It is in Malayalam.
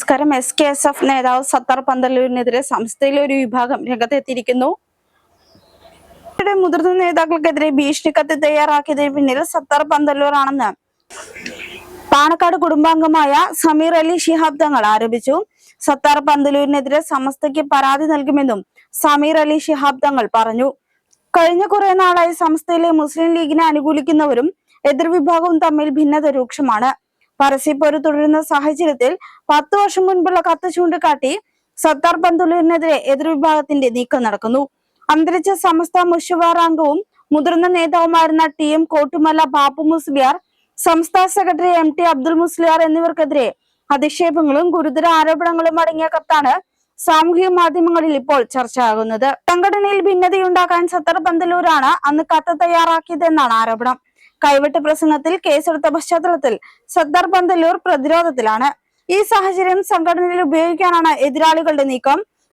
നമസ്കാരം. SKSF നേതാവ് സത്താർ പന്തല്ലൂരിനെതിരെ സംസ്ഥയിലെ ഒരു വിഭാഗം രംഗത്തെത്തിയിരിക്കുന്നു. മുതിർന്ന നേതാക്കൾക്കെതിരെ ഭീഷണി കത്ത് തയ്യാറാക്കിയതിന് പിന്നിൽ സത്താർ പന്തല്ലൂർ ആണെന്ന് പാണക്കാട് കുടുംബാംഗമായ സമീർ അലി ശിഹാബ് തങ്ങൾ ആരോപിച്ചു. സത്താർ പന്തല്ലൂരിനെതിരെ സമസ്തയ്ക്ക് പരാതി നൽകുമെന്നും സമീർ അലി ശിഹാബ് തങ്ങൾ പറഞ്ഞു. കഴിഞ്ഞ കുറെ നാളായി സംസ്ഥയിലെ മുസ്ലിം ലീഗിനെ അനുകൂലിക്കുന്നവരും എതിർവിഭാഗവും തമ്മിൽ ഭിന്നത രൂക്ഷമാണ്. പരസ്യപ്പോര് തുടരുന്ന സാഹചര്യത്തിൽ 10 വർഷം മുൻപുള്ള കത്ത് ചൂണ്ടിക്കാട്ടി സത്താർ പന്തല്ലൂരിനെതിരെ എതിർവിഭാഗത്തിന്റെ നീക്കം നടക്കുന്നു. അന്തരിച്ച സമസ്ത മുഷവാർ അംഗവും മുതിർന്ന നേതാവുമായിരുന്ന TM കോട്ടുമല ബാപ്പു മുസ്ലിയാർ, സംസ്ഥാന സെക്രട്ടറി MT അബ്ദുൽ മുസ്ലിയാർ എന്നിവർക്കെതിരെ അധിക്ഷേപങ്ങളും ഗുരുതര ആരോപണങ്ങളും അടങ്ങിയ കത്താണ് സാമൂഹിക മാധ്യമങ്ങളിൽ ഇപ്പോൾ ചർച്ചയാകുന്നത്. സംഘടനയിൽ ഭിന്നതയുണ്ടാക്കാൻ സത്താർ പന്തല്ലൂരാണ് അന്ന് കത്ത് തയ്യാറാക്കിയതെന്നാണ് ആരോപണം. കൈവെട്ട് പ്രസംഗത്തിൽ കേസെടുത്ത പശ്ചാത്തലത്തിൽ സത്താർ പന്തല്ലൂർ പ്രതിരോധത്തിലാണ്. ഈ സാഹചര്യം സംഘടനയിൽ ഉപയോഗിക്കാനാണ് എതിരാളികളുടെ നീക്കം.